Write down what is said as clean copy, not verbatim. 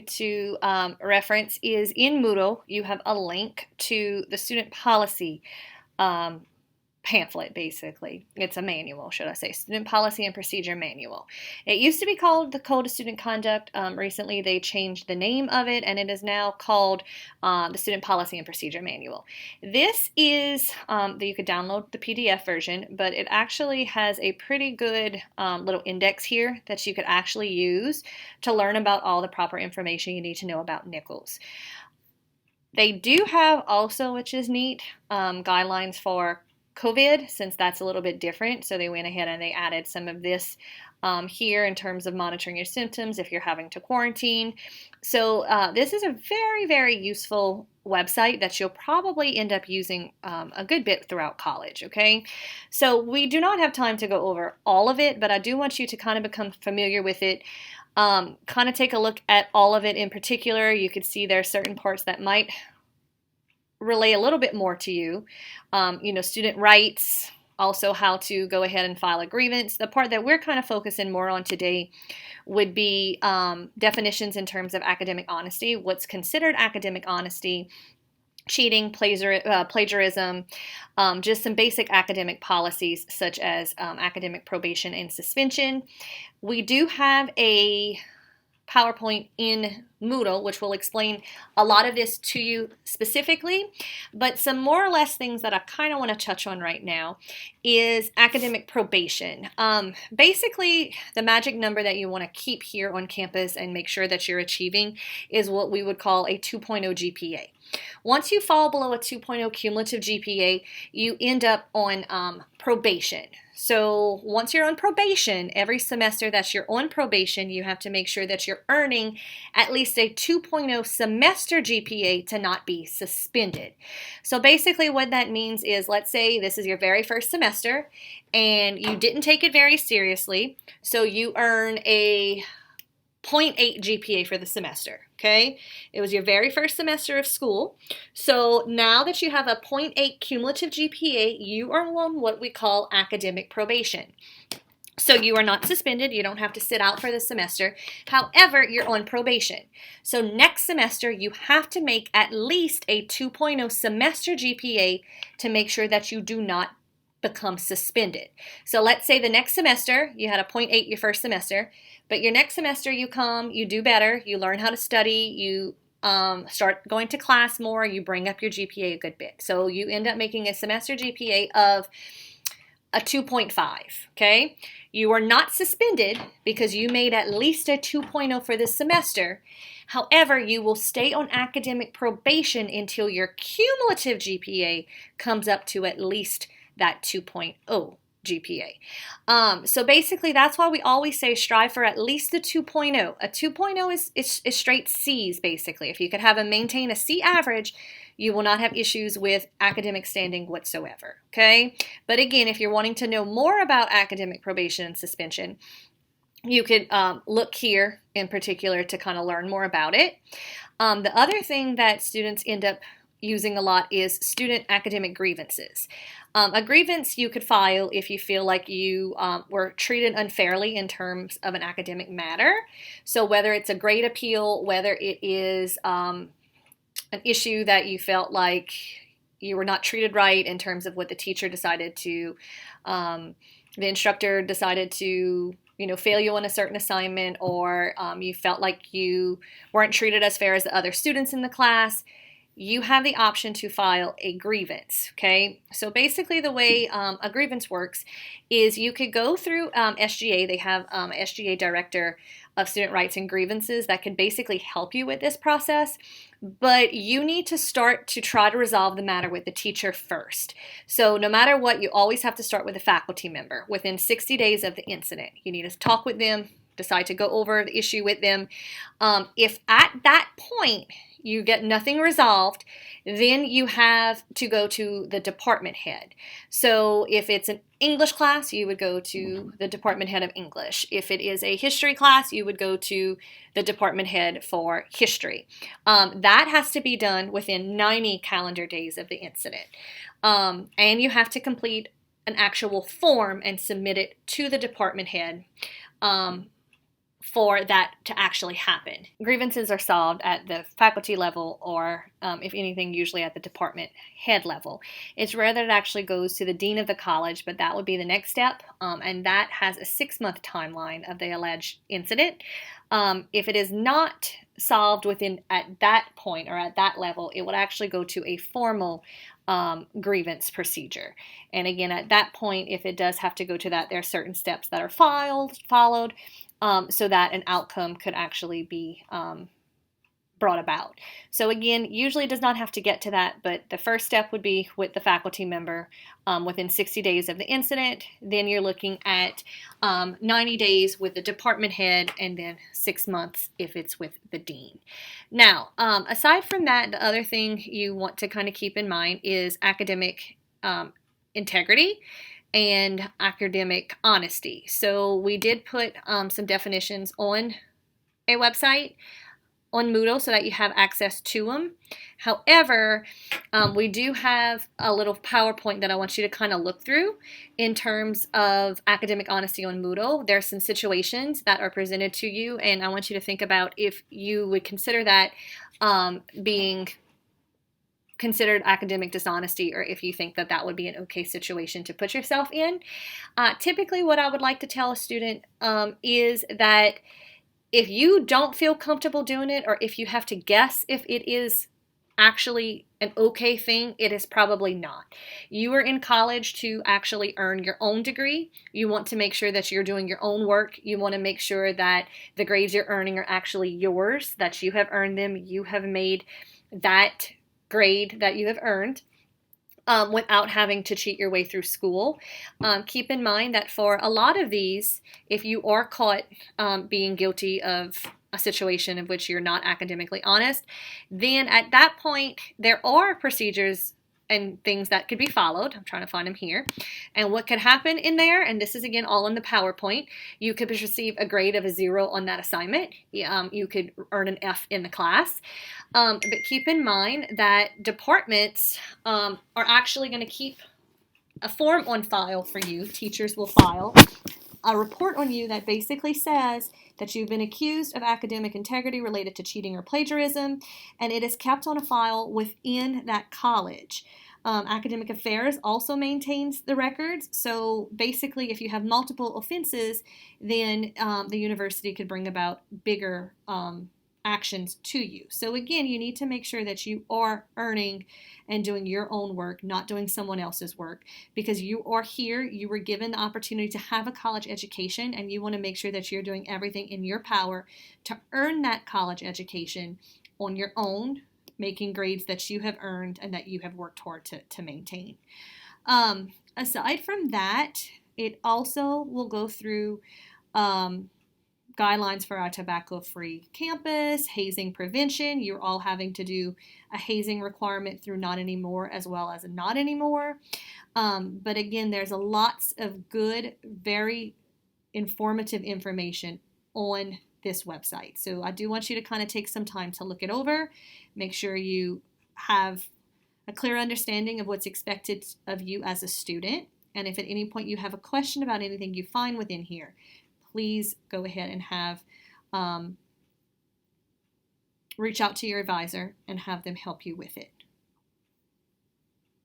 to reference is in Moodle, you have a link to the student policy um, pamphlet, basically. It's a manual, should I say, Student Policy and Procedure Manual. It used to be called the Code of Student Conduct. Recently, they changed the name of it, and it is now called the Student Policy and Procedure Manual. This is, you could download the PDF version, but it actually has a pretty good little index here that you could actually use to learn about all the proper information you need to know about Nichols. They do have also, which is neat, guidelines for COVID, since that's a little bit different. So they went ahead and they added some of this here in terms of monitoring your symptoms if you're having to quarantine. So this is a very, very useful website that you'll probably end up using a good bit throughout college, okay? So we do not have time to go over all of it, but I do want you to kind of become familiar with it. Kind of take a look at all of it in particular. You could see there are certain parts that might relay a little bit more to you. Student rights, also how to go ahead and file a grievance. The part that we're kind of focusing more on today would be definitions in terms of academic honesty, what's considered academic honesty, cheating, plagiarism, just some basic academic policies such as academic probation and suspension. We do have a PowerPoint in Moodle, which will explain a lot of this to you specifically, but some more or less things that I kind of want to touch on right now is academic probation. Basically, the magic number that you want to keep here on campus and make sure that you're achieving is what we would call a 2.0 GPA. Once you fall below a 2.0 cumulative GPA, you end up on probation. So once you're on probation, every semester that you're on probation, you have to make sure that you're earning at least a 2.0 semester GPA to not be suspended. So basically what that means is, let's say this is your very first semester and you didn't take it very seriously, so you earn a 0.8 GPA for the semester, okay? It was your very first semester of school. So now that you have a 0.8 cumulative GPA, you are on what we call academic probation. So you are not suspended. You don't have to sit out for the semester. However, you're on probation. So next semester, you have to make at least a 2.0 semester GPA to make sure that you do not become suspended. So let's say the next semester, you had a 0.8 your first semester, but your next semester you come, you do better, you learn how to study, you start going to class more, you bring up your GPA a good bit. So you end up making a semester GPA of a 2.5, okay? You are not suspended because you made at least a 2.0 for this semester. However, you will stay on academic probation until your cumulative GPA comes up to at least that 2.0 GPA. So basically, that's why we always say strive for at least a 2.0. A 2.0 is straight C's, basically. If you could maintain a C average, you will not have issues with academic standing whatsoever, okay? But again, if you're wanting to know more about academic probation and suspension, you could look here in particular to kind of learn more about it. The other thing that students end up using a lot is student academic grievances. A grievance you could file if you feel like you were treated unfairly in terms of an academic matter. So whether it's a grade appeal, whether it is an issue that you felt like you were not treated right in terms of what the teacher decided to, the instructor decided to fail you on a certain assignment, or you felt like you weren't treated as fair as the other students in the class, you have the option to file a grievance, okay? So basically the way a grievance works is you could go through SGA. They have SGA Director of Student Rights and Grievances that can basically help you with this process, but you need to start to try to resolve the matter with the teacher first. So no matter what, you always have to start with a faculty member within 60 days of the incident. You need to talk with them, decide to go over the issue with them. If at that point you get nothing resolved, then you have to go to the department head. So if it's an English class, you would go to the department head of English. If it is a history class, you would go to the department head for history. That has to be done within 90 calendar days of the incident. And you have to complete an actual form and submit it to the department head for that to actually happen. Grievances are solved at the faculty level or, if anything, usually at the department head level. It's rare that it actually goes to the dean of the college, but that would be the next step, and that has a 6-month timeline of the alleged incident. If it is not solved within at that point or at that level, it would actually go to a formal grievance procedure. And again, at that point, if it does have to go to that, there are certain steps that are followed so that an outcome could actually be brought about. So again, usually it does not have to get to that, but the first step would be with the faculty member within 60 days of the incident. Then you're looking at 90 days with the department head, and then 6 months if it's with the dean. Now, aside from that, the other thing you want to kind of keep in mind is academic integrity and academic honesty. So we did put some definitions on a website on Moodle so that you have access to them. However, we do have a little PowerPoint that I want you to kind of look through in terms of academic honesty on Moodle. There's some situations that are presented to you, and I want you to think about if you would consider that being considered academic dishonesty, or if you think that that would be an okay situation to put yourself in. Typically, what I would like to tell a student is that if you don't feel comfortable doing it, or if you have to guess if it is actually an okay thing, it is probably not. You are in college to actually earn your own degree. You want to make sure that you're doing your own work. You want to make sure that the grades you're earning are actually yours, that you have earned them. You have made that grade that you have earned without having to cheat your way through school. Keep in mind that for a lot of these, if you are caught being guilty of a situation in which you're not academically honest, then at that point, there are procedures and things that could be followed. I'm trying to find them here. And what could happen in there, and this is again all in the PowerPoint, you could receive a grade of a 0 on that assignment. You could earn an F in the class. But keep in mind that departments are actually going to keep a form on file for you. Teachers will file a report on you that basically says that you've been accused of academic integrity related to cheating or plagiarism, and it is kept on a file within that college. Academic Affairs also maintains the records, so basically if you have multiple offenses, then the university could bring about bigger actions to you. So again, you need to make sure that you are earning and doing your own work, not doing someone else's work, because you are here, you were given the opportunity to have a college education, and you want to make sure that you're doing everything in your power to earn that college education on your own, making grades that you have earned and that you have worked hard to maintain. Aside from that, it also will go through guidelines for our tobacco-free campus, hazing prevention. You're all having to do a hazing requirement through Not Anymore as well as a Not Anymore. But again, there's lots of good, very informative information on this website. So I do want you to kind of take some time to look it over. Make sure you have a clear understanding of what's expected of you as a student. And if at any point you have a question about anything you find within here, please go ahead and have reach out to your advisor and have them help you with it.